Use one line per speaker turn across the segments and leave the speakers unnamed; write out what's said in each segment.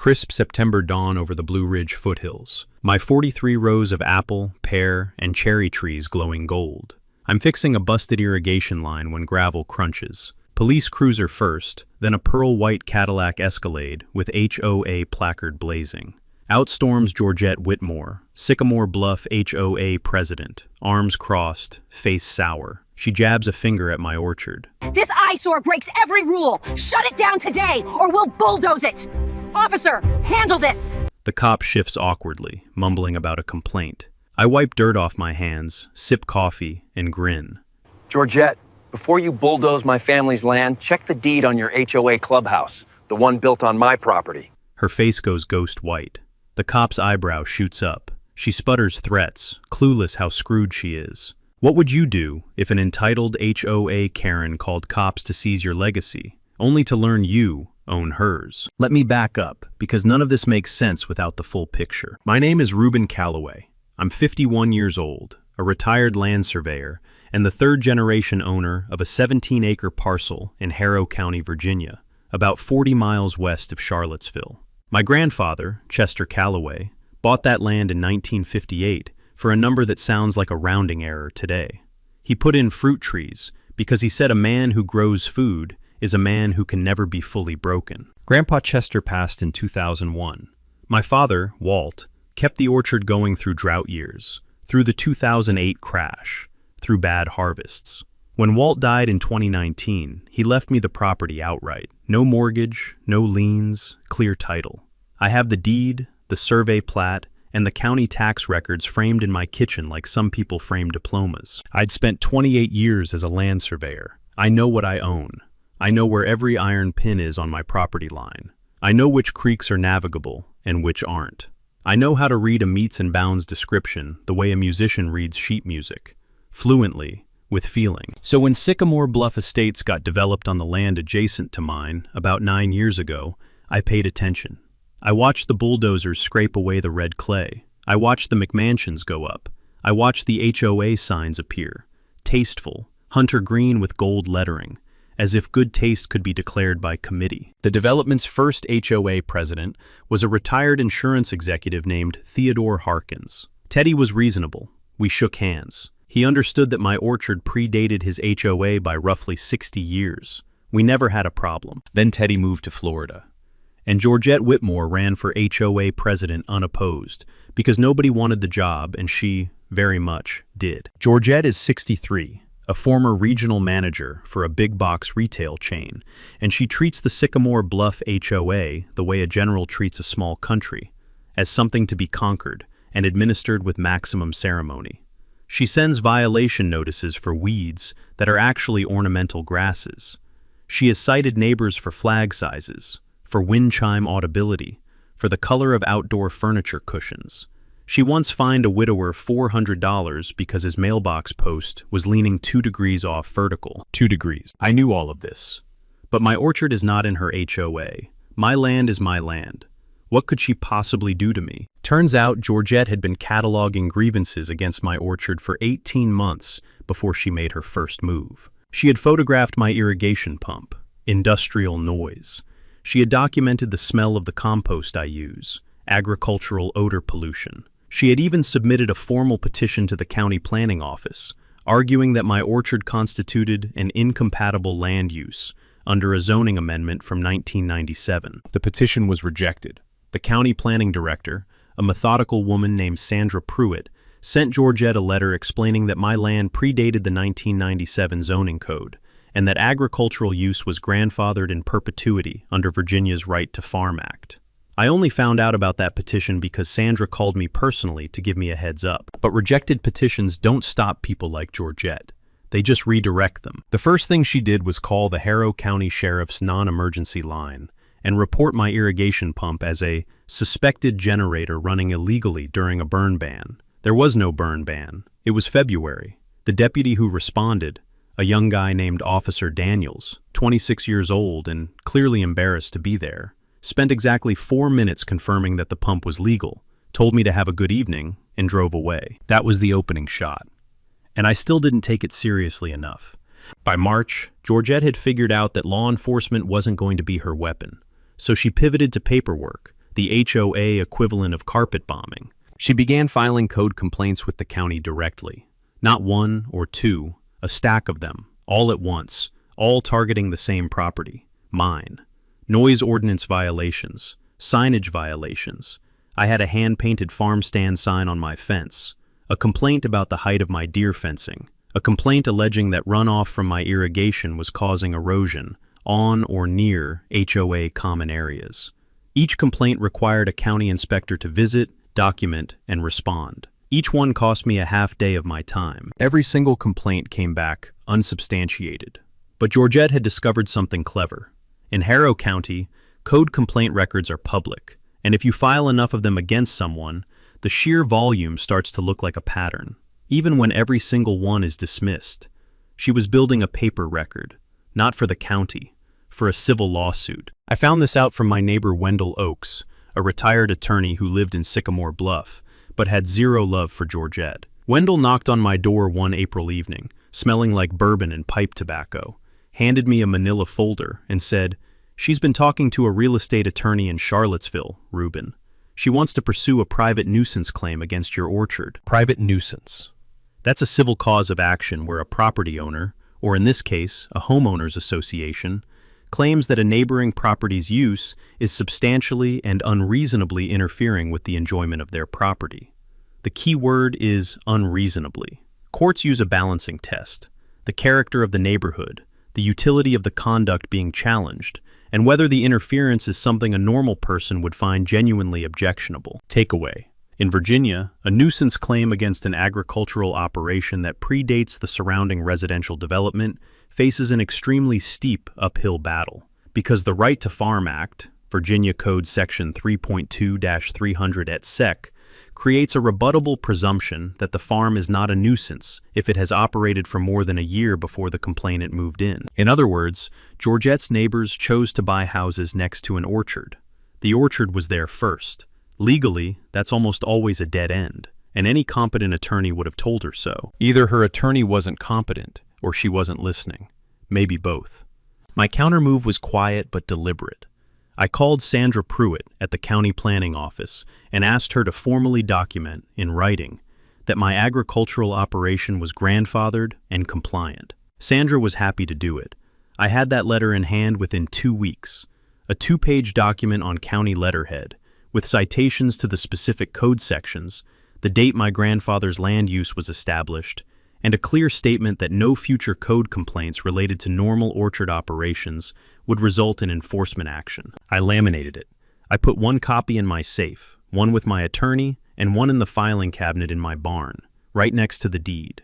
Crisp September dawn over the Blue Ridge foothills. My 43 rows of apple, pear, and cherry trees glowing gold. I'm fixing a busted irrigation line when gravel crunches. Police cruiser first, then a pearl-white Cadillac Escalade with HOA placard blazing. Out storms Georgette Whitmore, Sycamore Bluff HOA president, arms crossed, face sour. She jabs a finger at my orchard.
This eyesore breaks every rule! Shut it down today, or we'll bulldoze it! Officer, handle this!
The cop shifts awkwardly, mumbling about a complaint. I wipe dirt off my hands, sip coffee, and grin.
Georgette, before you bulldoze my family's land, check the deed on your HOA clubhouse, the one built on my property.
Her face goes ghost white. The cop's eyebrow shoots up. She sputters threats, clueless how screwed she is. What would you do if an entitled HOA Karen called cops to seize your legacy, only to learn you own hers? Let me back up, because none of this makes sense without the full picture. My name is Reuben Calloway. I'm 51 years old, a retired land surveyor, and the third-generation owner of a 17-acre parcel in Harrow County, Virginia, about 40 miles west of Charlottesville. My grandfather, Chester Calloway, bought that land in 1958 for a number that sounds like a rounding error today. He put in fruit trees because he said a man who grows food is a man who can never be fully broken. Grandpa Chester passed in 2001. My father, Walt, kept the orchard going through drought years, through the 2008 crash, through bad harvests. When Walt died in 2019, he left me the property outright. No mortgage, no liens, clear title. I have the deed, the survey plat, and the county tax records framed in my kitchen like some people frame diplomas. I'd spent 28 years as a land surveyor. I know what I own. I know where every iron pin is on my property line. I know which creeks are navigable and which aren't. I know how to read a meets and bounds description the way a musician reads sheet music, fluently, with feeling. So when Sycamore Bluff Estates got developed on the land adjacent to mine about 9 years ago, I paid attention. I watched the bulldozers scrape away the red clay. I watched the McMansions go up. I watched the HOA signs appear, tasteful, hunter green with gold lettering, as if good taste could be declared by committee. The development's first HOA president was a retired insurance executive named Theodore Harkins. Teddy was reasonable. We shook hands. He understood that my orchard predated his HOA by roughly 60 years. We never had a problem. Then Teddy moved to Florida. And Georgette Whitmore ran for HOA president unopposed, because nobody wanted the job, and she, very much, did. Georgette is 63, a former regional manager for a big-box retail chain, and she treats the Sycamore Bluff HOA the way a general treats a small country, as something to be conquered and administered with maximum ceremony. She sends violation notices for weeds that are actually ornamental grasses. She has cited neighbors for flag sizes, for wind chime audibility, for the color of outdoor furniture cushions. She once fined a widower $400 because his mailbox post was leaning 2 degrees off vertical. 2 degrees. I knew all of this. But my orchard is not in her HOA. My land is my land. What could she possibly do to me? Turns out Georgette had been cataloging grievances against my orchard for 18 months before she made her first move. She had photographed my irrigation pump, industrial noise. She had documented the smell of the compost I use, agricultural odor pollution. She had even submitted a formal petition to the county planning office, arguing that my orchard constituted an incompatible land use under a zoning amendment from 1997. The petition was rejected. The county planning director, a methodical woman named Sandra Pruitt, sent Georgette a letter explaining that my land predated the 1997 zoning code, and that agricultural use was grandfathered in perpetuity under Virginia's Right to Farm Act. I only found out about that petition because Sandra called me personally to give me a heads up. But rejected petitions don't stop people like Georgette. They just redirect them. The first thing she did was call the Harrow County Sheriff's non-emergency line and report my irrigation pump as a suspected generator running illegally during a burn ban. There was no burn ban. It was February. The deputy who responded, a young guy named Officer Daniels, 26 years old and clearly embarrassed to be there, spent exactly 4 minutes confirming that the pump was legal, told me to have a good evening, and drove away. That was the opening shot. And I still didn't take it seriously enough. By March, Georgette had figured out that law enforcement wasn't going to be her weapon, so she pivoted to paperwork, the HOA equivalent of carpet bombing. She began filing code complaints with the county directly. Not one or two, a stack of them, all at once, all targeting the same property, mine. Noise ordinance violations, signage violations. I had a hand-painted farm stand sign on my fence, a complaint about the height of my deer fencing, a complaint alleging that runoff from my irrigation was causing erosion on or near HOA common areas. Each complaint required a county inspector to visit, document, and respond. Each one cost me a half day of my time. Every single complaint came back unsubstantiated. But Georgette had discovered something clever. In Harrow County, code complaint records are public, and if you file enough of them against someone, the sheer volume starts to look like a pattern, even when every single one is dismissed. She was building a paper record, not for the county, for a civil lawsuit. I found this out from my neighbor Wendell Oakes, a retired attorney who lived in Sycamore Bluff, but had zero love for Georgette. Wendell knocked on my door one April evening, smelling like bourbon and pipe tobacco, handed me a manila folder, and said, "She's been talking to a real estate attorney in Charlottesville, Reuben. She wants to pursue a private nuisance claim against your orchard." Private nuisance. That's a civil cause of action where a property owner, or in this case, a homeowners association, claims that a neighboring property's use is substantially and unreasonably interfering with the enjoyment of their property. The key word is unreasonably. Courts use a balancing test: the character of the neighborhood, the utility of the conduct being challenged, and whether the interference is something a normal person would find genuinely objectionable. Takeaway. In Virginia, a nuisance claim against an agricultural operation that predates the surrounding residential development faces an extremely steep uphill battle, because the Right to Farm Act, Virginia Code Section 3.2-300 et sec, creates a rebuttable presumption that the farm is not a nuisance if it has operated for more than a year before the complainant moved in. In other words, Georgette's neighbors chose to buy houses next to an orchard. The orchard was there first. Legally, that's almost always a dead end, and any competent attorney would have told her so. Either her attorney wasn't competent, or she wasn't listening. Maybe both. My countermove was quiet but deliberate. I called Sandra Pruitt at the county planning office and asked her to formally document, in writing, that my agricultural operation was grandfathered and compliant. Sandra was happy to do it. I had that letter in hand within 2 weeks, a 2-page document on county letterhead, with citations to the specific code sections, the date my grandfather's land use was established, and a clear statement that no future code complaints related to normal orchard operations would result in enforcement action. I laminated it. I put one copy in my safe, one with my attorney, and one in the filing cabinet in my barn, right next to the deed.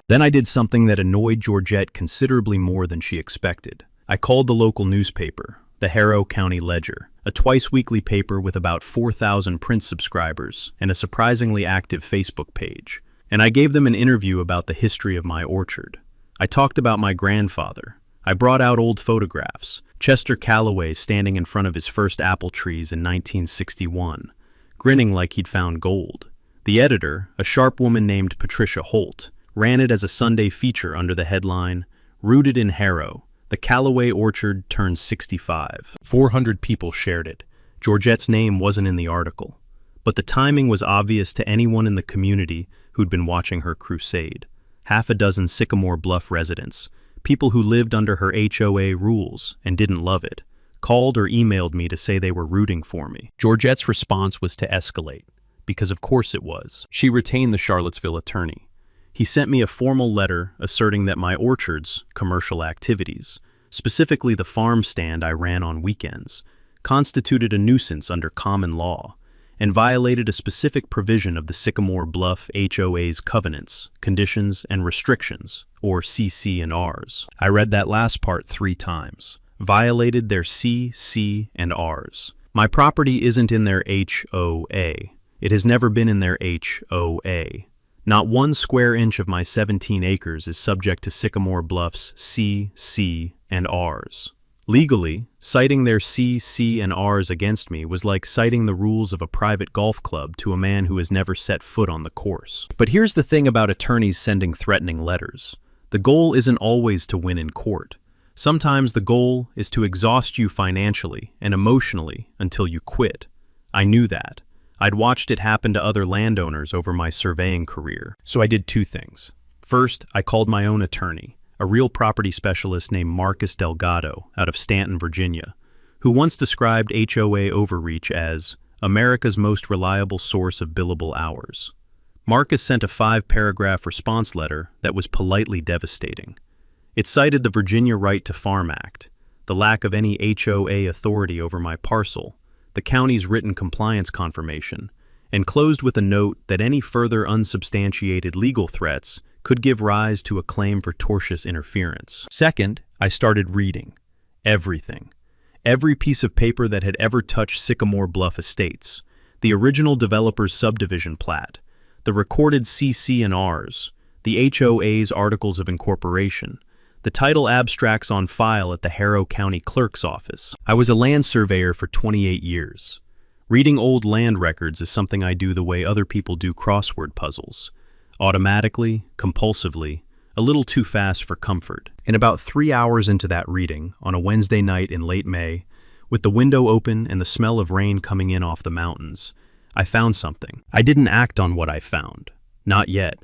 Then I did something that annoyed Georgette considerably more than she expected. I called the local newspaper, the Harrow County Ledger, a twice-weekly paper with about 4,000 print subscribers and a surprisingly active Facebook page. And I gave them an interview about the history of my orchard. I talked about my grandfather. I brought out old photographs, Chester Calloway standing in front of his first apple trees in 1961, grinning like he'd found gold. The editor, a sharp woman named Patricia Holt, ran it as a Sunday feature under the headline, "Rooted in Harrow, the Calloway Orchard turns 65. 400 people shared it. Georgette's name wasn't in the article, but the timing was obvious to anyone in the community who'd been watching her crusade. Half a dozen Sycamore Bluff residents, people who lived under her HOA rules and didn't love it, called or emailed me to say they were rooting for me. Georgette's response was to escalate, because of course it was. She retained the Charlottesville attorney. He sent me a formal letter asserting that my orchard's commercial activities, specifically the farm stand I ran on weekends, constituted a nuisance under common law and violated a specific provision of the Sycamore Bluff HOA's covenants, conditions, and restrictions, or CC&Rs. I read that last part 3 times. Violated their CC&Rs. My property isn't in their HOA. It has never been in their HOA. Not 1 square inch of my 17 acres is subject to Sycamore Bluff's CC&Rs. Legally, citing their CC&Rs against me was like citing the rules of a private golf club to a man who has never set foot on the course. But here's the thing about attorneys sending threatening letters. The goal isn't always to win in court. Sometimes the goal is to exhaust you financially and emotionally until you quit. I knew that. I'd watched it happen to other landowners over my surveying career. So I did two things. First, I called my own attorney, a real property specialist named Marcus Delgado out of Stanton, Virginia, who once described HOA overreach as America's most reliable source of billable hours. Marcus sent a 5-paragraph response letter that was politely devastating. It cited the Virginia Right to Farm Act, the lack of any HOA authority over my parcel, the county's written compliance confirmation, and closed with a note that any further unsubstantiated legal threats could give rise to a claim for tortious interference. Second, I started reading. Everything. Every piece of paper that had ever touched Sycamore Bluff Estates, the original developer's subdivision plat, the recorded CC&Rs, the HOA's articles of incorporation, the title abstracts on file at the Harrow County Clerk's office. I was a land surveyor for 28 years. Reading old land records is something I do the way other people do crossword puzzles. Automatically, compulsively, a little too fast for comfort. And about 3 hours into that reading, on a Wednesday night in late May, with the window open and the smell of rain coming in off the mountains, I found something. I didn't act on what I found. Not yet.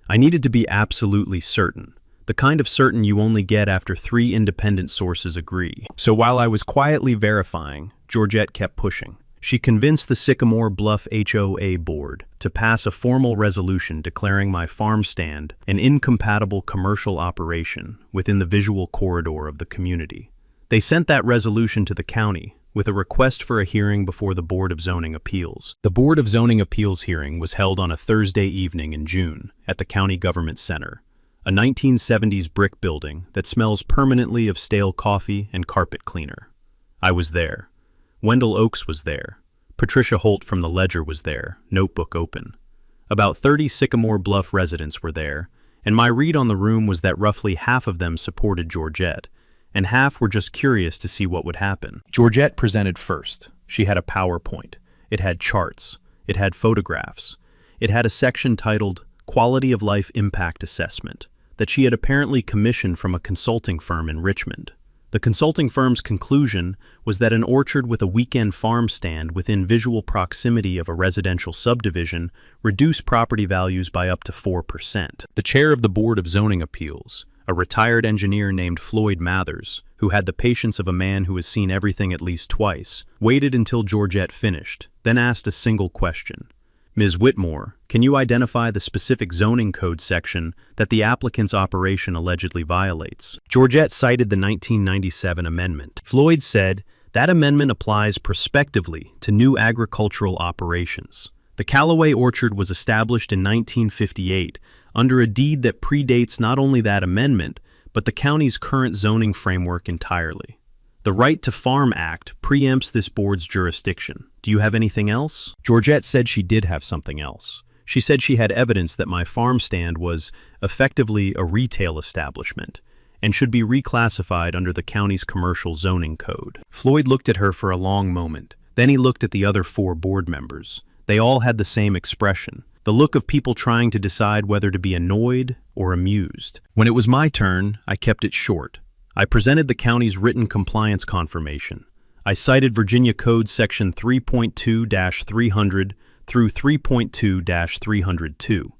I needed to be absolutely certain. The kind of certain you only get after 3 independent sources agree. So while I was quietly verifying, Georgette kept pushing. She convinced the Sycamore Bluff HOA board to pass a formal resolution declaring my farm stand an incompatible commercial operation within the visual corridor of the community. They sent that resolution to the county with a request for a hearing before the Board of Zoning Appeals. The Board of Zoning Appeals hearing was held on a Thursday evening in June at the County Government Center, a 1970s brick building that smells permanently of stale coffee and carpet cleaner. I was there. Wendell Oakes was there. Patricia Holt from the Ledger was there, notebook open. About 30 Sycamore Bluff residents were there, and my read on the room was that roughly half of them supported Georgette, and half were just curious to see what would happen. Georgette presented first. She had a PowerPoint. It had charts. It had photographs. It had a section titled Quality of Life Impact Assessment that she had apparently commissioned from a consulting firm in Richmond. The consulting firm's conclusion was that an orchard with a weekend farm stand within visual proximity of a residential subdivision reduced property values by up to 4%. The chair of the Board of Zoning Appeals, a retired engineer named Floyd Mathers, who had the patience of a man who has seen everything at least twice, waited until Georgette finished, then asked a single question. Ms. Whitmore, can you identify the specific zoning code section that the applicant's operation allegedly violates? Georgette cited the 1997 amendment. Floyd said, that amendment applies prospectively to new agricultural operations. The Callaway Orchard was established in 1958 under a deed that predates not only that amendment, but the county's current zoning framework entirely. The Right to Farm Act preempts this board's jurisdiction. Do you have anything else? Georgette said she did have something else. She said she had evidence that my farm stand was effectively a retail establishment and should be reclassified under the county's commercial zoning code. Floyd looked at her for a long moment. Then he looked at the other 4 board members. They all had the same expression, the look of people trying to decide whether to be annoyed or amused. When it was my turn, I kept it short. I presented the county's written compliance confirmation. I cited Virginia Code Section 3.2-300 through 3.2-302.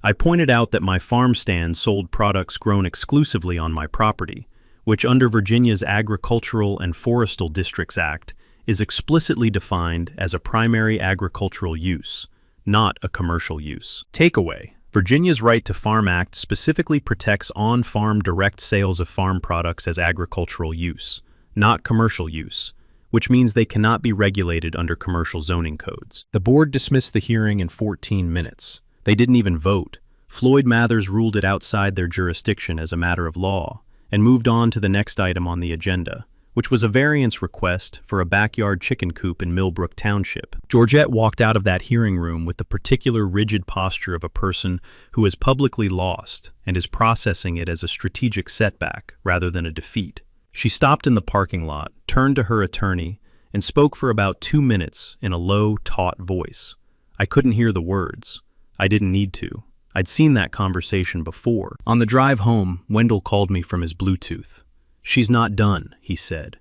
I pointed out that my farm stand sold products grown exclusively on my property, which under Virginia's Agricultural and Forestal Districts Act is explicitly defined as a primary agricultural use, not a commercial use. Takeaway. Virginia's Right to Farm Act specifically protects on-farm direct sales of farm products as agricultural use, not commercial use, which means they cannot be regulated under commercial zoning codes. The board dismissed the hearing in 14 minutes. They didn't even vote. Floyd Mathers ruled it outside their jurisdiction as a matter of law and moved on to the next item on the agenda, which was a variance request for a backyard chicken coop in Millbrook Township. Georgette walked out of that hearing room with the particular rigid posture of a person who is publicly lost and is processing it as a strategic setback rather than a defeat. She stopped in the parking lot, turned to her attorney, and spoke for about 2 minutes in a low, taut voice. I couldn't hear the words. I didn't need to. I'd seen that conversation before. On the drive home, Wendell called me from his Bluetooth. She's not done, he said.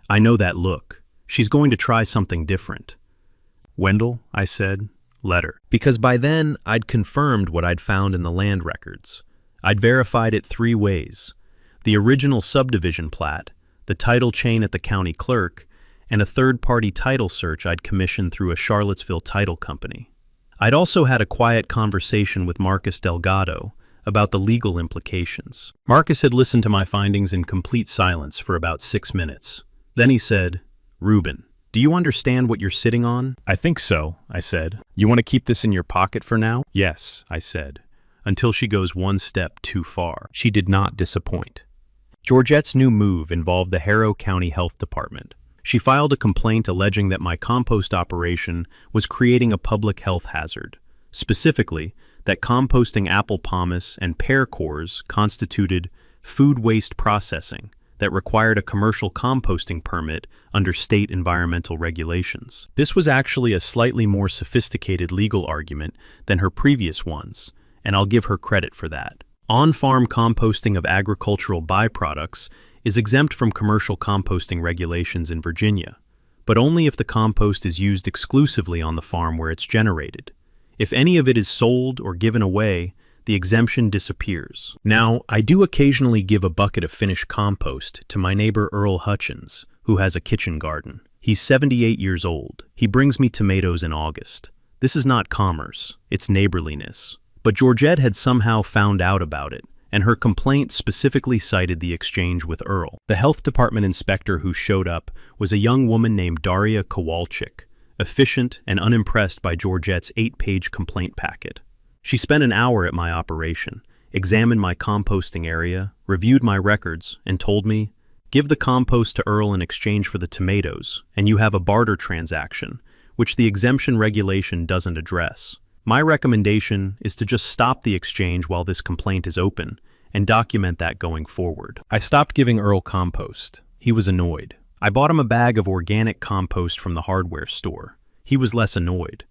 I know that look. She's going to try something different. Wendell, I said. Letter. Because by then, I'd confirmed what I'd found in the land records. I'd verified it 3 ways: the original subdivision plat, the title chain at the county clerk, and a third-party title search I'd commissioned through a Charlottesville title company. I'd also had a quiet conversation with Marcus Delgado about the legal implications. Marcus had listened to my findings in complete silence for about 6 minutes. Then he said, "Reuben, do you understand what you're sitting on?" "I think so," I said. "You want to keep this in your pocket for now?" "Yes," I said, "until she goes one step too far." She did not disappoint. Georgette's new move involved the Harrow County Health Department. She filed a complaint alleging that my compost operation was creating a public health hazard, specifically that composting apple pomace and pear cores constituted food waste processing that required a commercial composting permit under state environmental regulations. This was actually a slightly more sophisticated legal argument than her previous ones, and I'll give her credit for that. On-farm composting of agricultural byproducts is exempt from commercial composting regulations in Virginia, but only if the compost is used exclusively on the farm where it's generated. If any of it is sold or given away, the exemption disappears. Now, I do occasionally give a bucket of finished compost to my neighbor Earl Hutchins, who has a kitchen garden. He's 78 years old. He brings me tomatoes in August. This is not commerce, it's neighborliness. But Georgette had somehow found out about it, and her complaint specifically cited the exchange with Earl. The health department inspector who showed up was a young woman named Daria Kowalczyk, efficient and unimpressed by Georgette's 8-page complaint packet. She spent an hour at my operation, examined my composting area, reviewed my records, and told me, "Give the compost to Earl in exchange for the tomatoes, and you have a barter transaction, which the exemption regulation doesn't address. My recommendation is to just stop the exchange while this complaint is open, and document that going forward." I stopped giving Earl compost. He was annoyed. I bought him a bag of organic compost from the hardware store. He was less annoyed.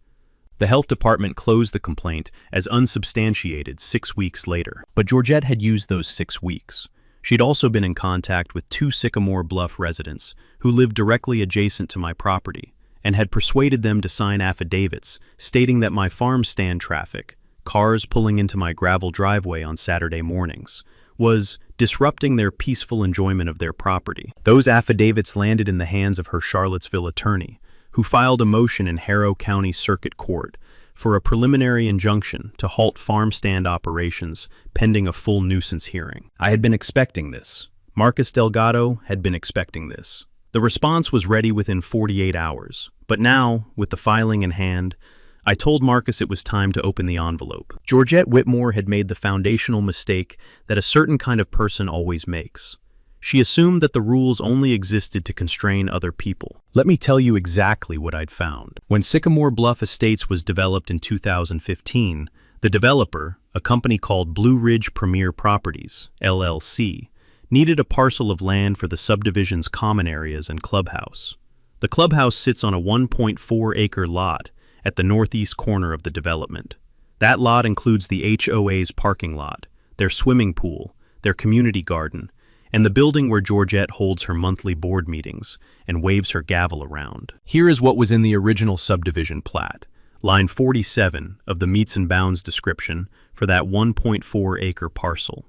The health department closed the complaint as unsubstantiated 6 weeks later. But Georgette had used those 6 weeks. She'd also been in contact with 2 Sycamore Bluff residents who lived directly adjacent to my property, and had persuaded them to sign affidavits stating that my farm stand traffic, cars pulling into my gravel driveway on Saturday mornings, was disrupting their peaceful enjoyment of their property. Those affidavits landed in the hands of her Charlottesville attorney, who filed a motion in Harrow County Circuit Court for a preliminary injunction to halt farm stand operations pending a full nuisance hearing. I had been expecting this. Marcus Delgado had been expecting this. The response was ready within 48 hours, but now, with the filing in hand, I told Marcus it was time to open the envelope. Georgette Whitmore had made the foundational mistake that a certain kind of person always makes. She assumed that the rules only existed to constrain other people. Let me tell you exactly what I'd found. When Sycamore Bluff Estates was developed in 2015, the developer, a company called Blue Ridge Premier Properties, LLC, needed a parcel of land for the subdivision's common areas and clubhouse. The clubhouse sits on a 1.4-acre lot at the northeast corner of the development. That lot includes the HOA's parking lot, their swimming pool, their community garden, and the building where Georgette holds her monthly board meetings and waves her gavel around. Here is what was in the original subdivision plat, line 47 of the meets and bounds description for that 1.4-acre parcel.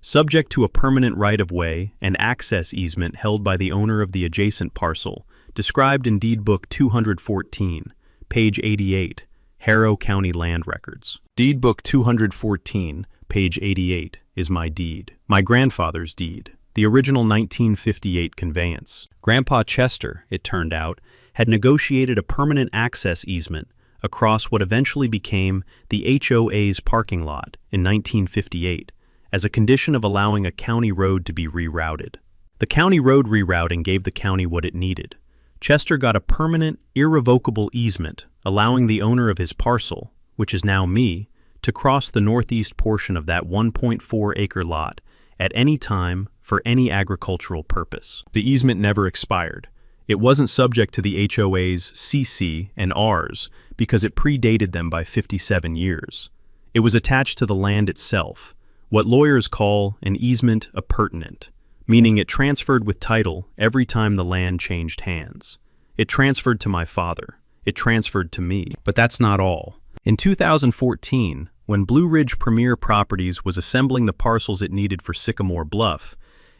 Subject to a permanent right-of-way and access easement held by the owner of the adjacent parcel, described in Deed Book 214, page 88, Harrow County Land Records. Deed Book 214, page 88, is my deed. My grandfather's deed, the original 1958 conveyance. Grandpa Chester, it turned out, had negotiated a permanent access easement across what eventually became the HOA's parking lot in 1958 as a condition of allowing a county road to be rerouted. The county road rerouting gave the county what it needed. Chester got a permanent, irrevocable easement allowing the owner of his parcel, which is now me, to cross the northeast portion of that 1.4-acre lot at any time for any agricultural purpose. The easement never expired. It wasn't subject to the HOA's CC and Rs because it predated them by 57 years. It was attached to the land itself, what lawyers call an easement appurtenant, meaning it transferred with title every time the land changed hands. It transferred to my father, it transferred to me. But that's not all. In 2014, when Blue Ridge Premier Properties was assembling the parcels it needed for Sycamore Bluff,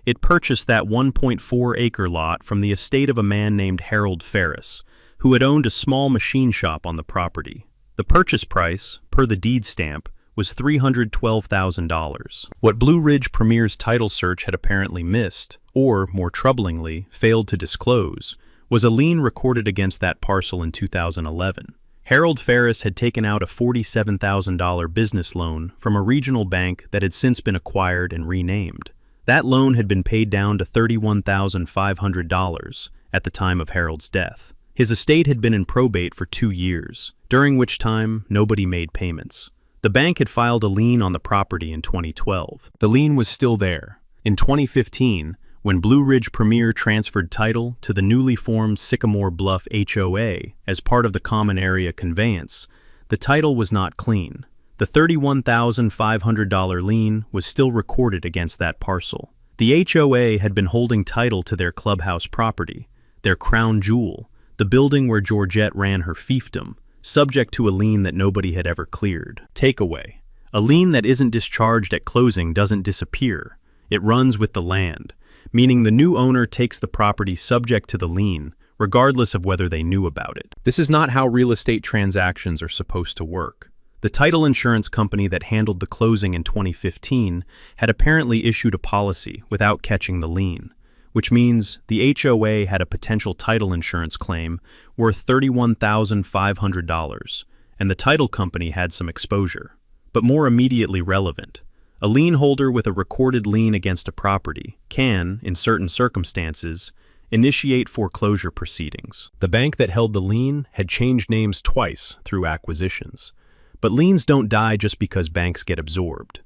it purchased that 1.4-acre lot from the estate of a man named Harold Ferris, who had owned a small machine shop on the property. The purchase price, per the deed stamp, was $312,000. What Blue Ridge Premier's title search had apparently missed, or, more troublingly, failed to disclose, was a lien recorded against that parcel in 2011. Harold Ferris had taken out a $47,000 business loan from a regional bank that had since been acquired and renamed. That loan had been paid down to $31,500 at the time of Harold's death. His estate had been in probate for 2 years, during which time nobody made payments. The bank had filed a lien on the property in 2012. The lien was still there. In 2015, when Blue Ridge Premier transferred title to the newly formed Sycamore Bluff HOA as part of the common area conveyance, the title was not clean. The $31,500 lien was still recorded against that parcel. The HOA had been holding title to their clubhouse property, their crown jewel, the building where Georgette ran her fiefdom, subject to a lien that nobody had ever cleared. Takeaway: a lien that isn't discharged at closing doesn't disappear. It runs with the land, meaning the new owner takes the property subject to the lien, regardless of whether they knew about it. This is not how real estate transactions are supposed to work. The title insurance company that handled the closing in 2015 had apparently issued a policy without catching the lien, which means the HOA had a potential title insurance claim worth $31,500, and the title company had some exposure. But more immediately relevant, a lien holder with a recorded lien against a property can, in certain circumstances, initiate foreclosure proceedings. The bank that held the lien had changed names twice through acquisitions. But liens don't die just because banks get absorbed.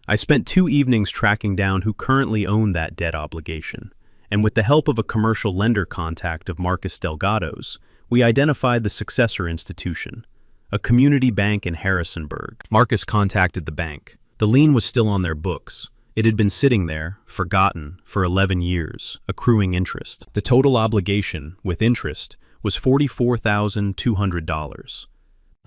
I spent 2 evenings tracking down who currently owned that debt obligation, and with the help of a commercial lender contact of Marcus Delgado's, we identified the successor institution, a community bank in Harrisonburg. Marcus contacted the bank. The lien was still on their books. It had been sitting there, forgotten, for 11 years, accruing interest. The total obligation, with interest, was $44,200.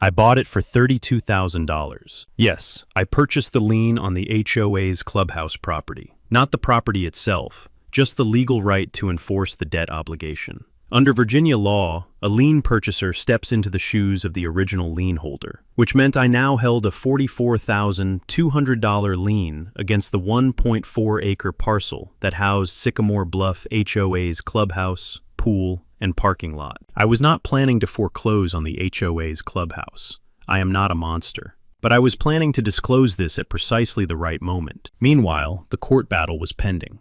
I bought it for $32,000. Yes, I purchased the lien on the HOA's clubhouse property. Not the property itself, just the legal right to enforce the debt obligation. Under Virginia law, a lien purchaser steps into the shoes of the original lien holder, which meant I now held a $44,200 lien against the 1.4-acre parcel that housed Sycamore Bluff HOA's clubhouse, pool, and parking lot. I was not planning to foreclose on the HOA's clubhouse. I am not a monster. But I was planning to disclose this at precisely the right moment. Meanwhile, the court battle was pending.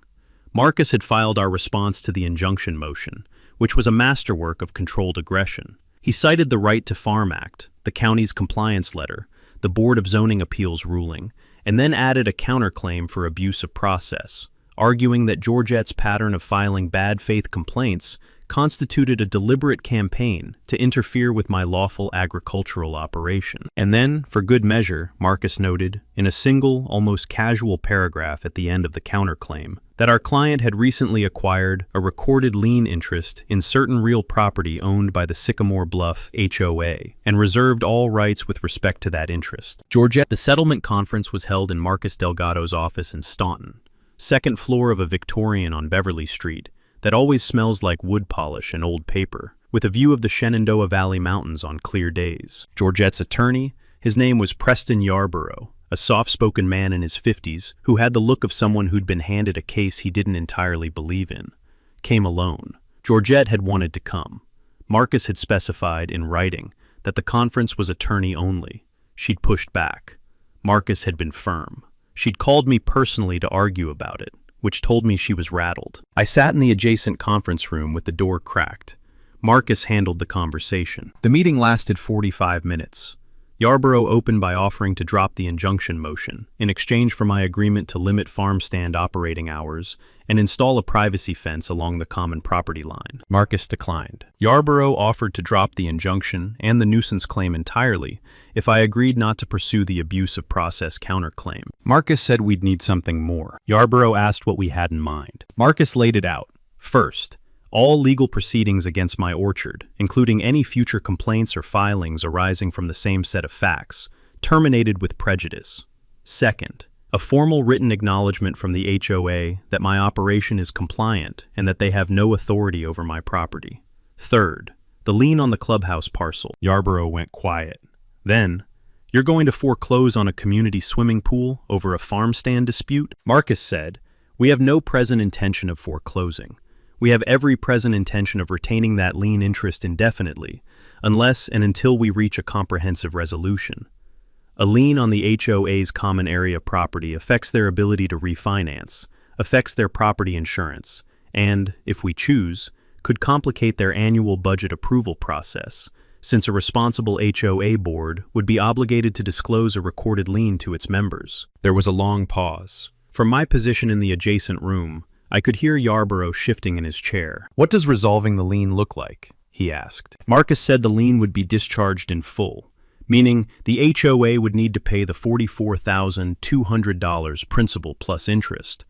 Marcus had filed our response to the injunction motion, which was a masterwork of controlled aggression. He cited the Right to Farm Act, the county's compliance letter, the Board of Zoning Appeals ruling, and then added a counterclaim for abuse of process, arguing that Georgette's pattern of filing bad faith complaints constituted a deliberate campaign to interfere with my lawful agricultural operation. And then, for good measure, Marcus noted, in a single, almost casual paragraph at the end of the counterclaim, that our client had recently acquired a recorded lien interest in certain real property owned by the Sycamore Bluff HOA, and reserved all rights with respect to that interest. The settlement conference was held in Marcus Delgado's office in Staunton, second floor of a Victorian on Beverly Street, that always smells like wood polish and old paper, with a view of the Shenandoah Valley Mountains on clear days. Georgette's attorney, his name was Preston Yarborough, a soft-spoken man in his 50s who had the look of someone who'd been handed a case he didn't entirely believe in, came alone. Georgette had wanted to come. Marcus had specified in writing that the conference was attorney only. She'd pushed back. Marcus had been firm. She'd called me personally to argue about it, which told me she was rattled. I sat in the adjacent conference room with the door cracked. Marcus handled the conversation. The meeting lasted 45 minutes. Yarborough opened by offering to drop the injunction motion in exchange for my agreement to limit farm stand operating hours and install a privacy fence along the common property line. Marcus declined. Yarborough offered to drop the injunction and the nuisance claim entirely if I agreed not to pursue the abuse of process counterclaim. Marcus said we'd need something more. Yarborough asked what we had in mind. Marcus laid it out. First, all legal proceedings against my orchard, including any future complaints or filings arising from the same set of facts, terminated with prejudice. Second, a formal written acknowledgement from the HOA that my operation is compliant and that they have no authority over my property. Third, the lien on the clubhouse parcel. Yarborough went quiet. Then, "You're going to foreclose on a community swimming pool over a farm stand dispute?" Marcus said, "We have no present intention of foreclosing. We have every present intention of retaining that lien interest indefinitely, unless and until we reach a comprehensive resolution. A lien on the HOA's common area property affects their ability to refinance, affects their property insurance, and, if we choose, could complicate their annual budget approval process, since a responsible HOA board would be obligated to disclose a recorded lien to its members." There was a long pause. From my position in the adjacent room, I could hear Yarborough shifting in his chair. "What does resolving the lien look like?" he asked. Marcus said the lien would be discharged in full, meaning the HOA would need to pay the $44,200 principal plus interest,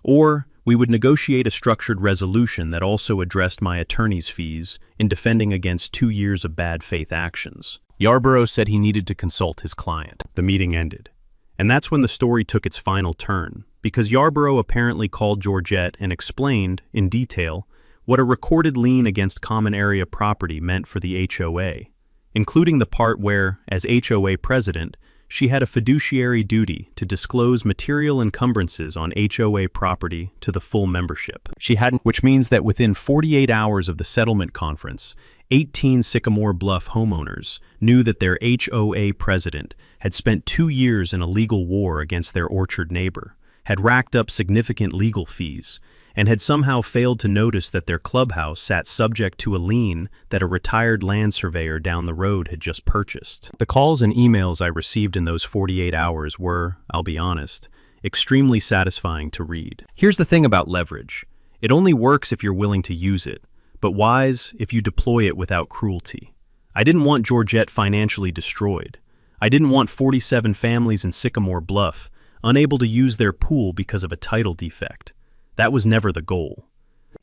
or we would negotiate a structured resolution that also addressed my attorney's fees in defending against 2 years of bad faith actions. Yarborough said he needed to consult his client. The meeting ended. And that's when the story took its final turn, because Yarborough apparently called Georgette and explained, in detail, what a recorded lien against common area property meant for the HOA, including the part where, as HOA president, she had a fiduciary duty to disclose material encumbrances on HOA property to the full membership. She hadn't, which means that within 48 hours of the settlement conference, 18 Sycamore Bluff homeowners knew that their HOA president had spent 2 years in a legal war against their orchard neighbor, had racked up significant legal fees, and had somehow failed to notice that their clubhouse sat subject to a lien that a retired land surveyor down the road had just purchased. The calls and emails I received in those 48 hours were, I'll be honest, extremely satisfying to read. Here's the thing about leverage. It only works if you're willing to use it, but wise if you deploy it without cruelty. I didn't want Georgette financially destroyed. I didn't want 47 families in Sycamore Bluff unable to use their pool because of a title defect. That was never the goal.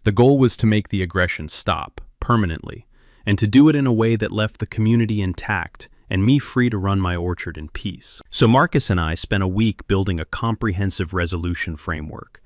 The goal was to make the aggression stop, permanently, and to do it in a way that left the community intact and me free to run my orchard in peace. So Marcus and I spent a week building a comprehensive resolution framework.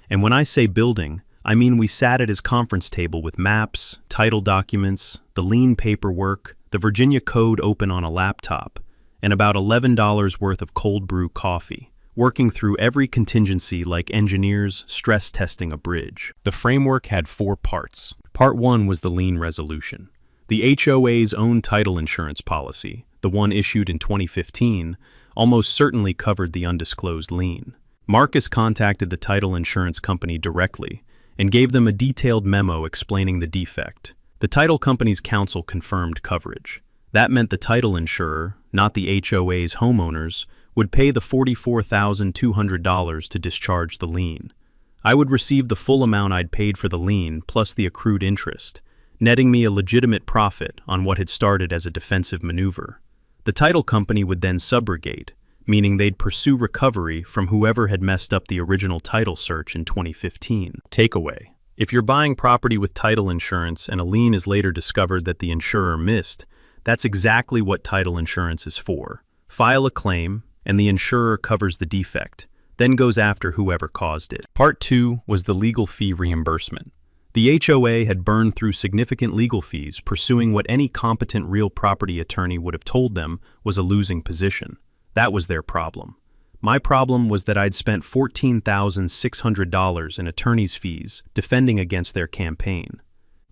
And when I say building, I mean we sat at his conference table with maps, title documents, the lien paperwork, the Virginia Code open on a laptop, and about $11 worth of cold brew coffee, working through every contingency like engineers stress testing a bridge. The framework had 4 parts. Part 1 was the lien resolution. The HOA's own title insurance policy, the one issued in 2015, almost certainly covered the undisclosed lien. Marcus contacted the title insurance company directly and gave them a detailed memo explaining the defect. The title company's counsel confirmed coverage. That meant the title insurer, not the HOA's homeowners, would pay the $44,200 to discharge the lien. I would receive the full amount I'd paid for the lien plus the accrued interest, netting me a legitimate profit on what had started as a defensive maneuver. The title company would then subrogate, meaning they'd pursue recovery from whoever had messed up the original title search in 2015. Takeaway: if you're buying property with title insurance and a lien is later discovered that the insurer missed, that's exactly what title insurance is for. File a claim, and the insurer covers the defect, then goes after whoever caused it. Part 2 was the legal fee reimbursement. The HOA had burned through significant legal fees pursuing what any competent real property attorney would have told them was a losing position. That was their problem. My problem was that I'd spent $14,600 in attorney's fees defending against their campaign.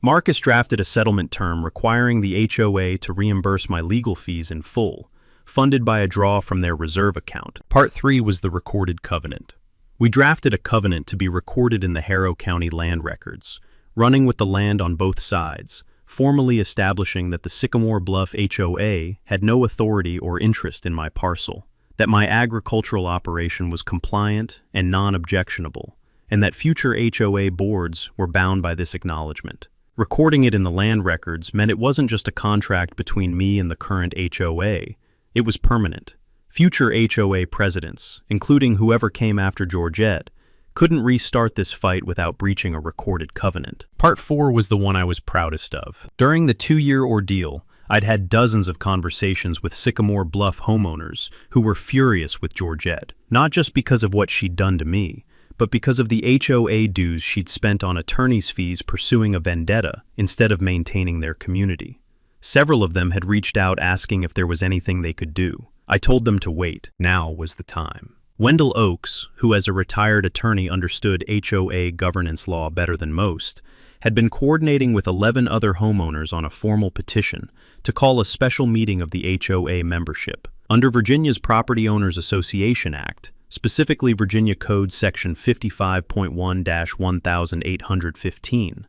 Marcus drafted a settlement term requiring the HOA to reimburse my legal fees in full, funded by a draw from their reserve account. Part 3 was the recorded covenant. We drafted a covenant to be recorded in the Harrow County land records, running with the land on both sides, formally establishing that the Sycamore Bluff HOA had no authority or interest in my parcel, that my agricultural operation was compliant and non-objectionable, and that future HOA boards were bound by this acknowledgement. Recording it in the land records meant it wasn't just a contract between me and the current HOA, it was permanent. Future HOA presidents, including whoever came after Georgette, Couldn't restart this fight without breaching a recorded covenant. Part 4 was the one I was proudest of. During the 2-year ordeal, I'd had dozens of conversations with Sycamore Bluff homeowners who were furious with Georgette, not just because of what she'd done to me, but because of the HOA dues she'd spent on attorney's fees pursuing a vendetta instead of maintaining their community. Several of them had reached out asking if there was anything they could do. I told them to wait. Now was the time. Wendell Oakes, who as a retired attorney understood HOA governance law better than most, had been coordinating with 11 other homeowners on a formal petition to call a special meeting of the HOA membership. Under Virginia's Property Owners Association Act, specifically Virginia Code Section 55.1-1815,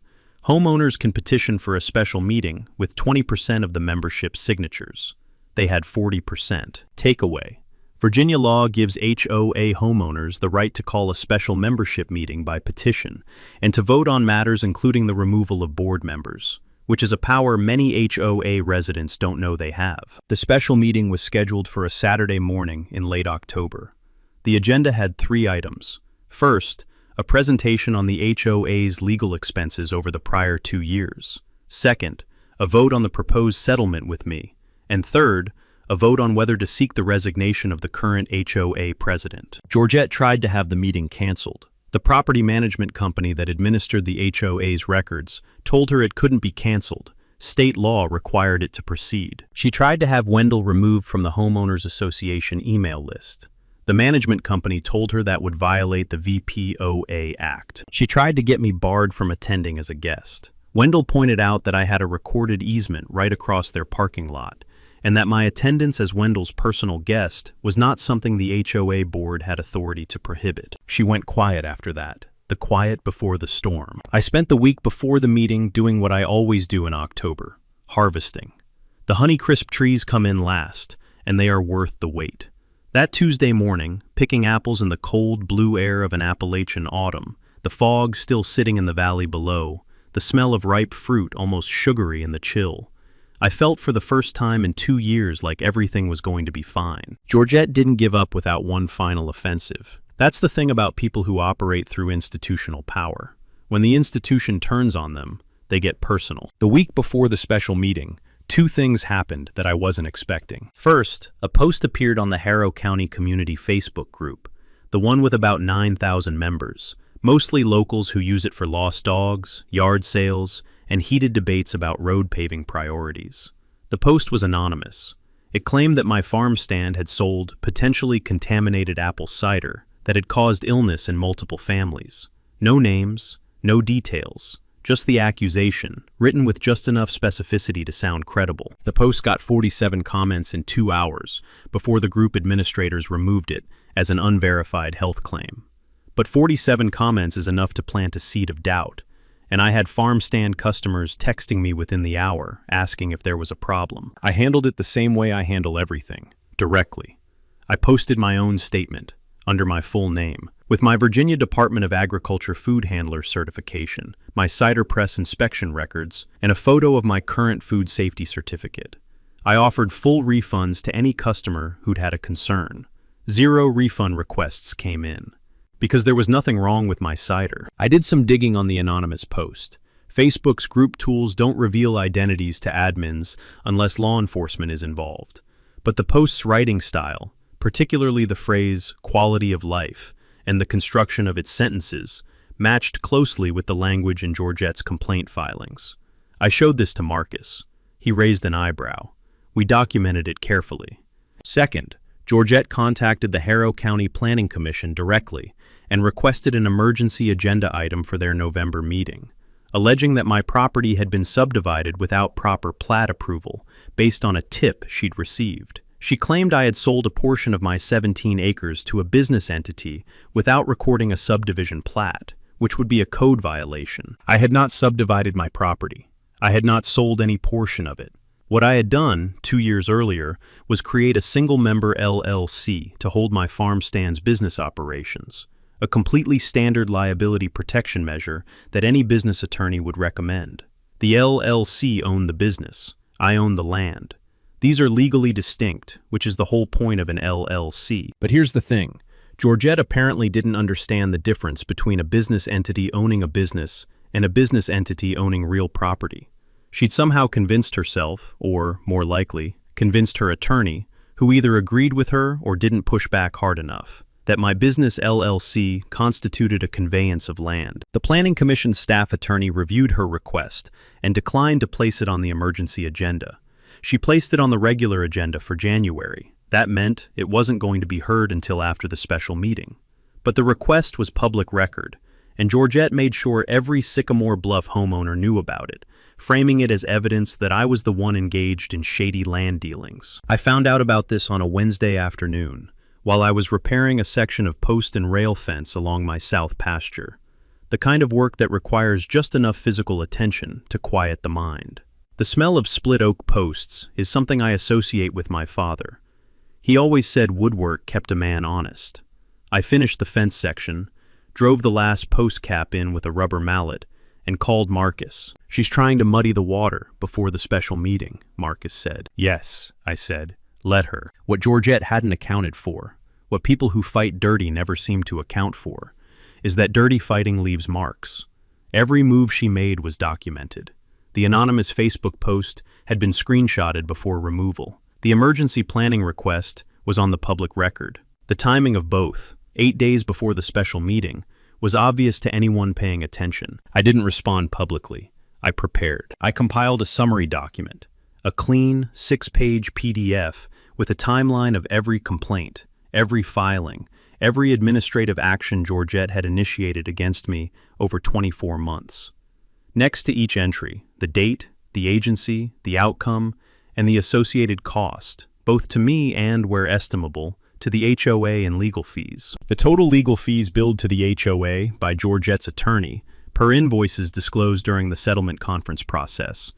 homeowners can petition for a special meeting with 20% of the membership's signatures. They had 40%. Takeaway: Virginia law gives HOA homeowners the right to call a special membership meeting by petition and to vote on matters including the removal of board members, which is a power many HOA residents don't know they have. The special meeting was scheduled for a Saturday morning in late October. The agenda had 3 items. First, a presentation on the HOA's legal expenses over the prior 2 years. Second, a vote on the proposed settlement with me. And third, a vote on whether to seek the resignation of the current HOA president. Georgette tried to have the meeting canceled. The property management company that administered the HOA's records told her it couldn't be canceled. State law required it to proceed. She tried to have Wendell removed from the Homeowners Association email list. The management company told her that would violate the VPOA Act. She tried to get me barred from attending as a guest. Wendell pointed out that I had a recorded easement right across their parking lot, and that my attendance as Wendell's personal guest was not something the HOA board had authority to prohibit. She went quiet after that, the quiet before the storm. I spent the week before the meeting doing what I always do in October: harvesting. The Honeycrisp trees come in last, and they are worth the wait. That Tuesday morning, picking apples in the cold blue air of an Appalachian autumn, the fog still sitting in the valley below, the smell of ripe fruit almost sugary in the chill, I felt for the first time in 2 years like everything was going to be fine. Georgette didn't give up without one final offensive. That's the thing about people who operate through institutional power. When the institution turns on them, they get personal. The week before the special meeting, 2 things happened that I wasn't expecting. First, a post appeared on the Harrow County Community Facebook group, the one with about 9,000 members, mostly locals who use it for lost dogs, yard sales, and heated debates about road paving priorities. The post was anonymous. It claimed that my farm stand had sold potentially contaminated apple cider that had caused illness in multiple families. No names, no details, just the accusation, written with just enough specificity to sound credible. The post got 47 comments in 2 hours before the group administrators removed it as an unverified health claim. But 47 comments is enough to plant a seed of doubt, and I had farm stand customers texting me within the hour asking if there was a problem. I handled it the same way I handle everything, directly. I posted my own statement, under my full name, with my Virginia Department of Agriculture food handler certification, my cider press inspection records, and a photo of my current food safety certificate. I offered full refunds to any customer who'd had a concern. 0 refund requests came in, because there was nothing wrong with my cider. I did some digging on the anonymous post. Facebook's group tools don't reveal identities to admins unless law enforcement is involved. But the post's writing style, particularly the phrase "quality of life" and the construction of its sentences, matched closely with the language in Georgette's complaint filings. I showed this to Marcus. He raised an eyebrow. We documented it carefully. Second, Georgette contacted the Harrow County Planning Commission directly and requested an emergency agenda item for their November meeting, alleging that my property had been subdivided without proper plat approval based on a tip she'd received. She claimed I had sold a portion of my 17 acres to a business entity without recording a subdivision plat, which would be a code violation. I had not subdivided my property. I had not sold any portion of it. What I had done 2 years earlier was create a single-member LLC to hold my farm stand's business operations, a completely standard liability protection measure that any business attorney would recommend. The LLC owned the business. I owned the land. These are legally distinct, which is the whole point of an LLC. But here's the thing. Georgette apparently didn't understand the difference between a business entity owning a business and a business entity owning real property. She'd somehow convinced herself, or, more likely, convinced her attorney, who either agreed with her or didn't push back hard enough, that my business LLC constituted a conveyance of land. The Planning Commission's staff attorney reviewed her request and declined to place it on the emergency agenda. She placed it on the regular agenda for January. That meant it wasn't going to be heard until after the special meeting. But the request was public record, and Georgette made sure every Sycamore Bluff homeowner knew about it, framing it as evidence that I was the one engaged in shady land dealings. I found out about this on a Wednesday afternoon, while I was repairing a section of post and rail fence along my south pasture, the kind of work that requires just enough physical attention to quiet the mind. The smell of split oak posts is something I associate with my father. He always said woodwork kept a man honest. I finished the fence section, drove the last post cap in with a rubber mallet, and called Marcus. "She's trying to muddy the water before the special meeting," Marcus said. "Yes," I said. "Let her." What Georgette hadn't accounted for, what people who fight dirty never seem to account for, is that dirty fighting leaves marks. Every move she made was documented. The anonymous Facebook post had been screenshotted before removal. The emergency planning request was on the public record. The timing of both, 8 days before the special meeting, was obvious to anyone paying attention. I didn't respond publicly. I prepared. I compiled a summary document, a clean, 6-page PDF with a timeline of every complaint, every filing, every administrative action Georgette had initiated against me over 24 months. Next to each entry, the date, the agency, the outcome, and the associated cost, both to me and, where estimable, to the HOA and legal fees. The total legal fees billed to the HOA by Georgette's attorney, per invoices disclosed during the settlement conference process,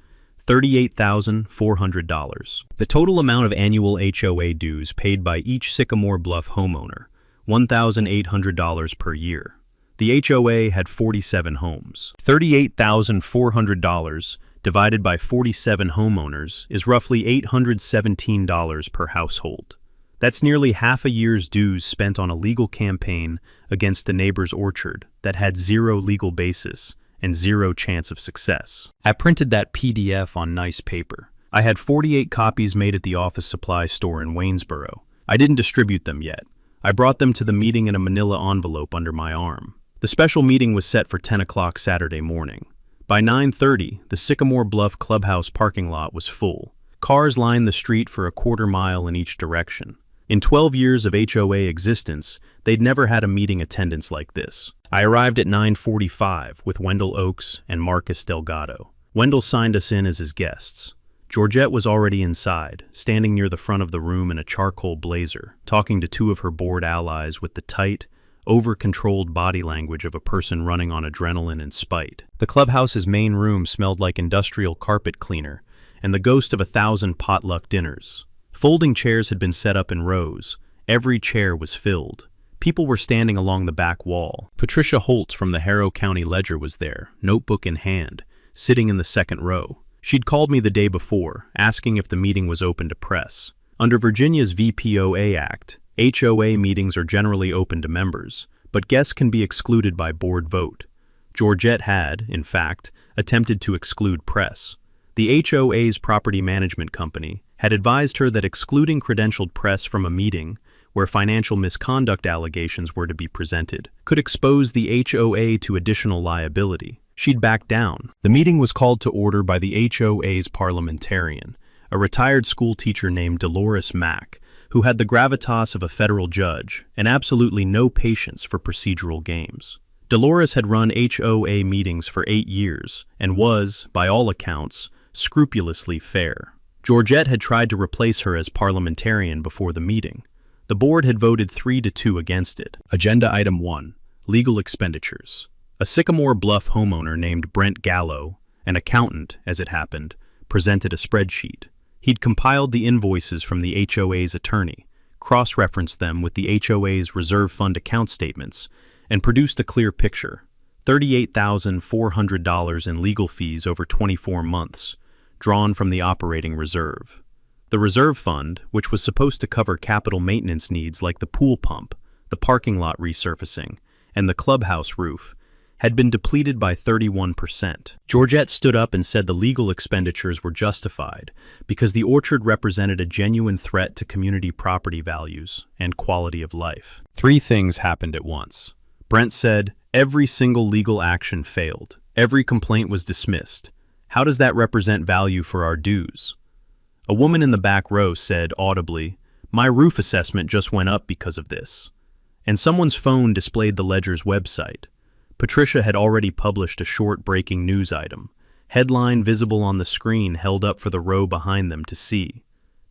$38,400. The total amount of annual HOA dues paid by each Sycamore Bluff homeowner, $1,800 per year. The HOA had 47 homes. $38,400 divided by 47 homeowners is roughly $817 per household. That's nearly half a year's dues spent on a legal campaign against the neighbor's orchard that had zero legal basis and zero chance of success. I printed that PDF on nice paper. I had 48 copies made at the office supply store in Waynesboro. I didn't distribute them yet. I brought them to the meeting in a manila envelope under my arm. The special meeting was set for 10 o'clock Saturday morning. By 9:30, the Sycamore Bluff clubhouse parking lot was full. Cars lined the street for a quarter mile in each direction. In 12 years of HOA existence, they'd never had a meeting attendance like this. I arrived at 9:45 with Wendell Oakes and Marcus Delgado. Wendell signed us in as his guests. Georgette was already inside, standing near the front of the room in a charcoal blazer, talking to two of her board allies with the tight, over-controlled body language of a person running on adrenaline and spite. The clubhouse's main room smelled like industrial carpet cleaner and the ghost of 1,000 potluck dinners. Folding chairs had been set up in rows. Every chair was filled. People were standing along the back wall. Patricia Holtz from the Harrow County Ledger was there, notebook in hand, sitting in the second row. She'd called me the day before, asking if the meeting was open to press. Under Virginia's VPOA Act, HOA meetings are generally open to members, but guests can be excluded by board vote. Georgette had, in fact, attempted to exclude press. The HOA's property management company had advised her that excluding credentialed press from a meeting where financial misconduct allegations were to be presented could expose the HOA to additional liability. She'd backed down. The meeting was called to order by the HOA's parliamentarian, a retired school teacher named Dolores Mack, who had the gravitas of a federal judge and absolutely no patience for procedural games. Dolores had run HOA meetings for 8 years and was, by all accounts, scrupulously fair. Georgette had tried to replace her as parliamentarian before the meeting. The board had voted 3-2 against it. Agenda Item 1, Legal Expenditures. A Sycamore Bluff homeowner named Brent Gallo, an accountant, as it happened, presented a spreadsheet. He'd compiled the invoices from the HOA's attorney, cross-referenced them with the HOA's reserve fund account statements, and produced a clear picture. $38,400 in legal fees over 24 months, drawn from the operating reserve. The reserve fund, which was supposed to cover capital maintenance needs like the pool pump, the parking lot resurfacing, and the clubhouse roof, had been depleted by 31%. Georgette stood up and said the legal expenditures were justified because the orchard represented a genuine threat to community property values and quality of life. Three things happened at once. Brent said, every single legal action failed. Every complaint was dismissed. How does that represent value for our dues? A woman in the back row said audibly, my roof assessment just went up because of this. And someone's phone displayed the ledger's website. Patricia had already published a short breaking news item, headline visible on the screen held up for the row behind them to see.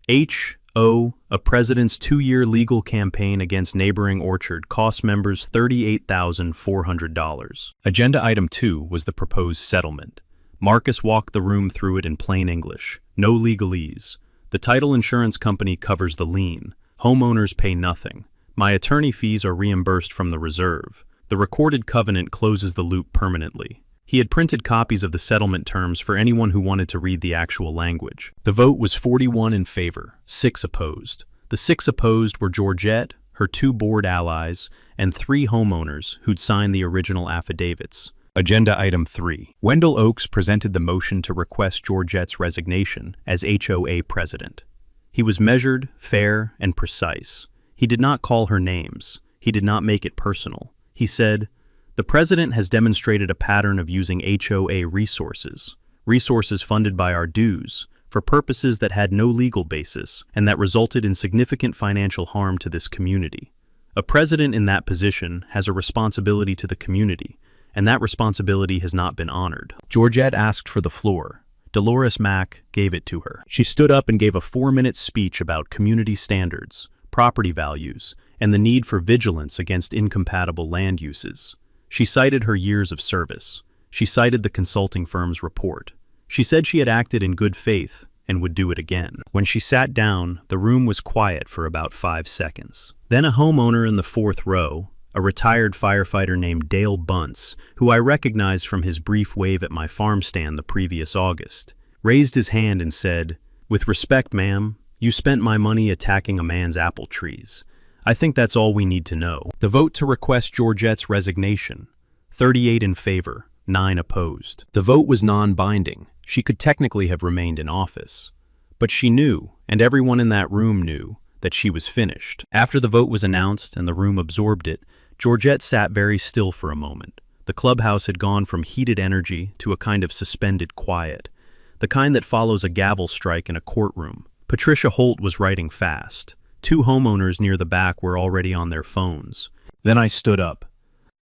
HO, a president's 2-year legal campaign against neighboring orchard cost members $38,400. Agenda item 2 was the proposed settlement. Marcus walked the room through it in plain English. No legalese. The title insurance company covers the lien. Homeowners pay nothing. My attorney fees are reimbursed from the reserve. The recorded covenant closes the loop permanently. He had printed copies of the settlement terms for anyone who wanted to read the actual language. The vote was 41 in favor, 6 opposed. The 6 opposed were Georgette, her 2 board allies, and 3 homeowners who'd signed the original affidavits. Agenda item 3. Wendell Oakes presented the motion to request Georgette's resignation as HOA president. He was measured, fair, and precise. He did not call her names. He did not make it personal. He said, the president has demonstrated a pattern of using HOA resources funded by our dues, for purposes that had no legal basis and that resulted in significant financial harm to this community. A president in that position has a responsibility to the community, and that responsibility has not been honored. Georgette asked for the floor. Dolores Mack gave it to her. She stood up and gave a 4-minute speech about community standards, property values, and the need for vigilance against incompatible land uses. She cited her years of service. She cited the consulting firm's report. She said she had acted in good faith and would do it again. When she sat down, the room was quiet for about 5 seconds. Then a homeowner in the 4th row, a retired firefighter named Dale Bunce, who I recognized from his brief wave at my farm stand the previous August, raised his hand and said, with respect, ma'am, you spent my money attacking a man's apple trees. I think that's all we need to know. The vote to request Georgette's resignation, 38 in favor, 9 opposed. The vote was non-binding. She could technically have remained in office. But she knew, and everyone in that room knew, that she was finished. After the vote was announced and the room absorbed it, Georgette sat very still for a moment. The clubhouse had gone from heated energy to a kind of suspended quiet, the kind that follows a gavel strike in a courtroom. Patricia Holt was writing fast. 2 homeowners near the back were already on their phones. Then I stood up.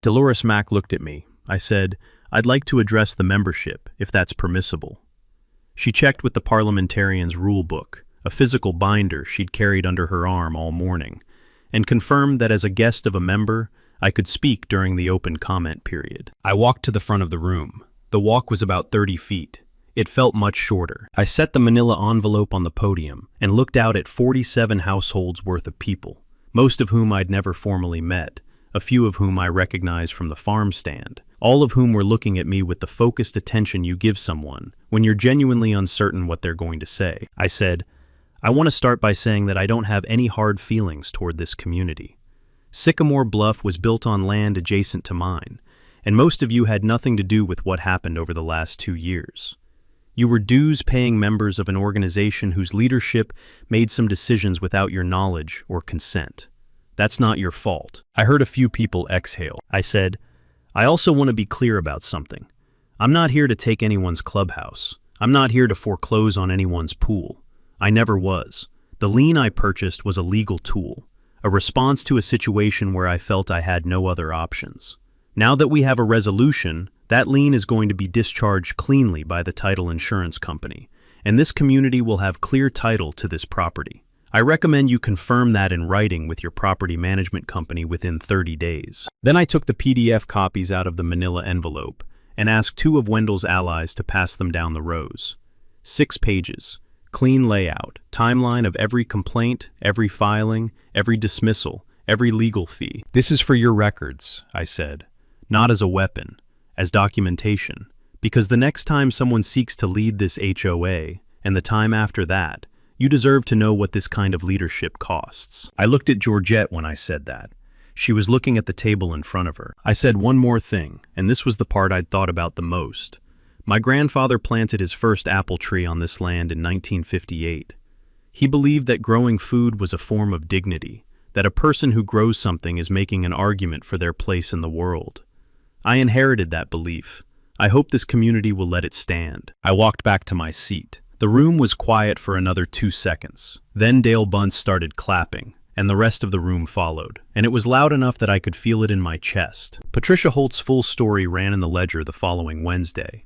Dolores Mack looked at me. I said, I'd like to address the membership, if that's permissible. She checked with the parliamentarian's rule book, a physical binder she'd carried under her arm all morning, and confirmed that as a guest of a member, I could speak during the open comment period. I walked to the front of the room. The walk was about 30 feet. It felt much shorter. I set the manila envelope on the podium and looked out at 47 households worth of people, most of whom I'd never formally met, a few of whom I recognized from the farm stand, all of whom were looking at me with the focused attention you give someone when you're genuinely uncertain what they're going to say. I said, I want to start by saying that I don't have any hard feelings toward this community. Sycamore Bluff was built on land adjacent to mine, and most of you had nothing to do with what happened over the last 2 years. You were dues-paying members of an organization whose leadership made some decisions without your knowledge or consent. That's not your fault. I heard a few people exhale. I said, I also want to be clear about something. I'm not here to take anyone's clubhouse. I'm not here to foreclose on anyone's pool. I never was. The lien I purchased was a legal tool, a response to a situation where I felt I had no other options. Now that we have a resolution, that lien is going to be discharged cleanly by the title insurance company, and this community will have clear title to this property. I recommend you confirm that in writing with your property management company within 30 days. Then I took the PDF copies out of the manila envelope and asked 2 of Wendell's allies to pass them down the rows. 6 pages, clean layout, timeline of every complaint, every filing, every dismissal, every legal fee. This is for your records, I said, not as a weapon, as documentation, because the next time someone seeks to lead this HOA, and the time after that, you deserve to know what this kind of leadership costs. I looked at Georgette when I said that. She was looking at the table in front of her. I said one more thing, and this was the part I'd thought about the most. My grandfather planted his first apple tree on this land in 1958. He believed that growing food was a form of dignity, that a person who grows something is making an argument for their place in the world. I inherited that belief. I hope this community will let it stand. I walked back to my seat. The room was quiet for another 2 seconds. Then Dale Bunce started clapping, and the rest of the room followed, and it was loud enough that I could feel it in my chest. Patricia Holt's full story ran in the Ledger the following Wednesday.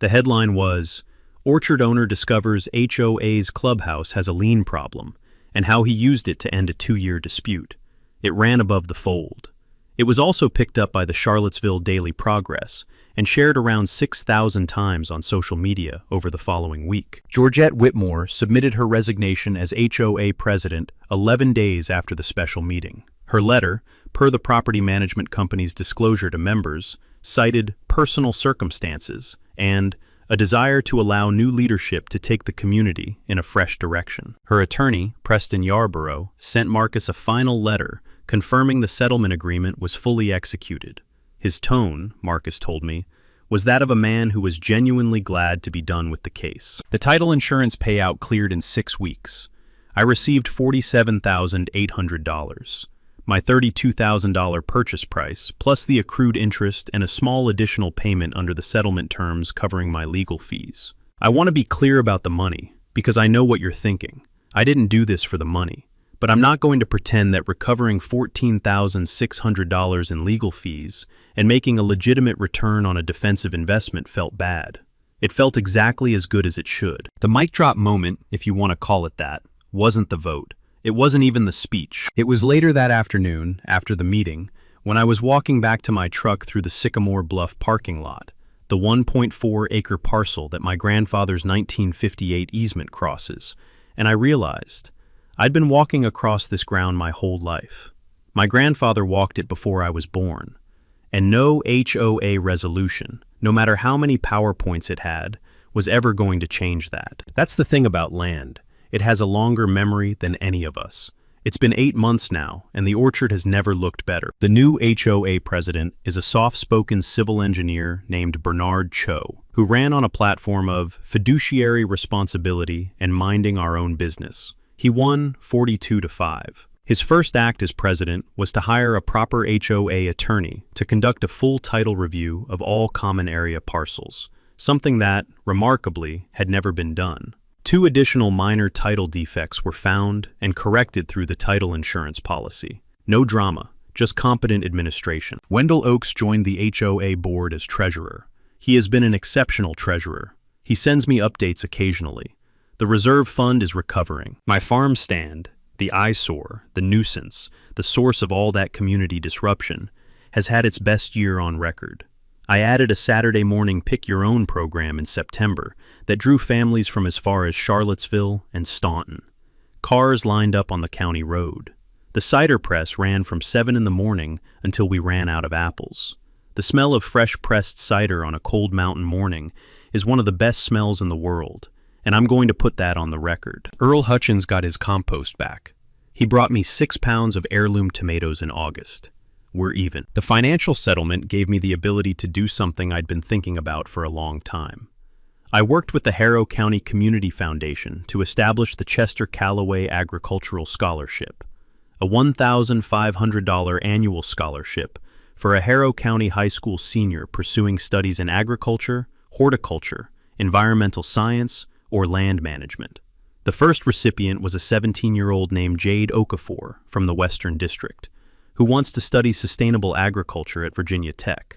The headline was, "Orchard owner discovers HOA's clubhouse has a lien problem, and how he used it to end a 2-year dispute." It ran above the fold. It was also picked up by the Charlottesville Daily Progress and shared around 6,000 times on social media over the following week. Georgette Whitmore submitted her resignation as HOA president 11 days after the special meeting. Her letter, per the property management company's disclosure to members, cited personal circumstances and a desire to allow new leadership to take the community in a fresh direction. Her attorney, Preston Yarborough, sent Marcus a final letter confirming the settlement agreement was fully executed. His tone, Marcus told me, was that of a man who was genuinely glad to be done with the case. The title insurance payout cleared in 6 weeks. I received $47,800. My $32,000 purchase price, plus the accrued interest and a small additional payment under the settlement terms covering my legal fees. I want to be clear about the money, because I know what you're thinking. I didn't do this for the money, but I'm not going to pretend that recovering $14,600 in legal fees and making a legitimate return on a defensive investment felt bad. It felt exactly as good as it should. The mic drop moment, if you want to call it that, wasn't the vote. It wasn't even the speech. It was later that afternoon, after the meeting, when I was walking back to my truck through the Sycamore Bluff parking lot, the 1.4-acre parcel that my grandfather's 1958 easement crosses, and I realized I'd been walking across this ground my whole life. My grandfather walked it before I was born, and no HOA resolution, no matter how many PowerPoints it had, was ever going to change that. That's the thing about land. It has a longer memory than any of us. It's been 8 months now, and the orchard has never looked better. The new HOA president is a soft-spoken civil engineer named Bernard Cho, who ran on a platform of fiduciary responsibility and minding our own business. He won 42-5. His first act as president was to hire a proper HOA attorney to conduct a full title review of all common area parcels, something that, remarkably, had never been done. 2 additional minor title defects were found and corrected through the title insurance policy. No drama, just competent administration. Wendell Oakes joined the HOA board as treasurer. He has been an exceptional treasurer. He sends me updates occasionally. The reserve fund is recovering. My farm stand, the eyesore, the nuisance, the source of all that community disruption, has had its best year on record. I added a Saturday morning pick-your-own program in September that drew families from as far as Charlottesville and Staunton. Cars lined up on the county road. The cider press ran from 7 in the morning until we ran out of apples. The smell of fresh pressed cider on a cold mountain morning is one of the best smells in the world, and I'm going to put that on the record. Earl Hutchins got his compost back. He brought me 6 pounds of heirloom tomatoes in August. We're even. The financial settlement gave me the ability to do something I'd been thinking about for a long time. I worked with the Harrow County Community Foundation to establish the Chester Callaway Agricultural Scholarship, a $1,500 annual scholarship for a Harrow County high school senior pursuing studies in agriculture, horticulture, environmental science, or land management. The first recipient was a 17-year-old named Jade Okafor from the Western District, who wants to study sustainable agriculture at Virginia Tech.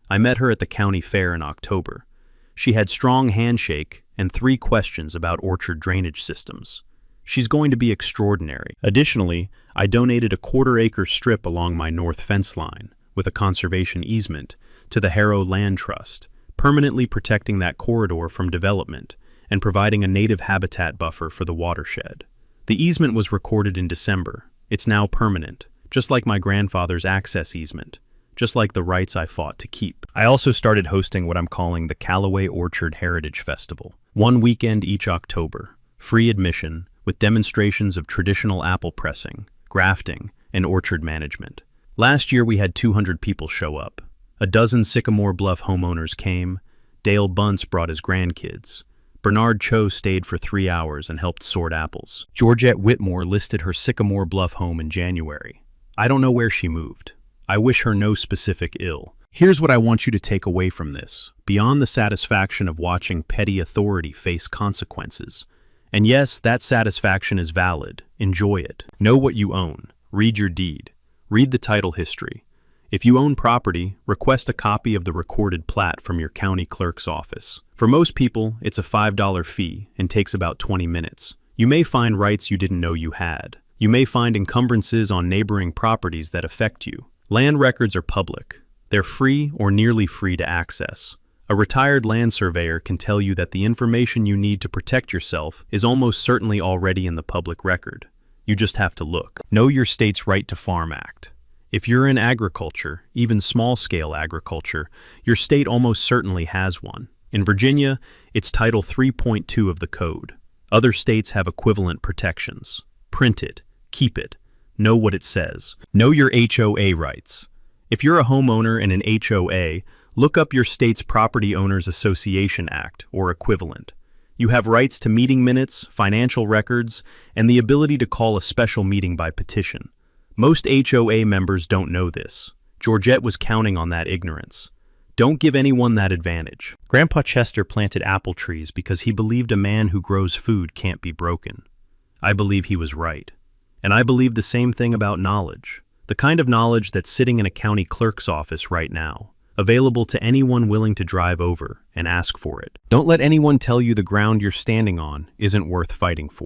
I met her at the county fair in October. She had strong handshake and 3 questions about orchard drainage systems. She's going to be extraordinary. Additionally, I donated a 1/4-acre strip along my north fence line, with a conservation easement, to the Harrow Land Trust, permanently protecting that corridor from development and providing a native habitat buffer for the watershed. The easement was recorded in December. It's now permanent, just like my grandfather's access easement, just like the rights I fought to keep. I also started hosting what I'm calling the Callaway Orchard Heritage Festival. 1 weekend each October, free admission, with demonstrations of traditional apple pressing, grafting, and orchard management. Last year we had 200 people show up. A dozen Sycamore Bluff homeowners came. Dale Bunce brought his grandkids. Bernard Cho stayed for 3 hours and helped sort apples. Georgette Whitmore listed her Sycamore Bluff home in January. I don't know where she moved. I wish her no specific ill. Here's what I want you to take away from this. Beyond the satisfaction of watching petty authority face consequences. And yes, that satisfaction is valid. Enjoy it. Know what you own. Read your deed. Read the title history. If you own property, request a copy of the recorded plat from your county clerk's office. For most people, it's a $5 fee and takes about 20 minutes. You may find rights you didn't know you had. You may find encumbrances on neighboring properties that affect you. Land records are public. They're free or nearly free to access. A retired land surveyor can tell you that the information you need to protect yourself is almost certainly already in the public record. You just have to look. Know your state's Right to Farm Act. If you're in agriculture, even small-scale agriculture, your state almost certainly has one. In Virginia, it's Title 3.2 of the Code. Other states have equivalent protections. Print it. Keep it. Know what it says. Know your HOA rights. If you're a homeowner in an HOA, look up your state's Property Owners Association Act, or equivalent. You have rights to meeting minutes, financial records, and the ability to call a special meeting by petition. Most HOA members don't know this. Georgette was counting on that ignorance. Don't give anyone that advantage. Grandpa Chester planted apple trees because he believed a man who grows food can't be broken. I believe he was right. And I believe the same thing about knowledge. The kind of knowledge that's sitting in a county clerk's office right now, available to anyone willing to drive over and ask for it. Don't let anyone tell you the ground you're standing on isn't worth fighting for.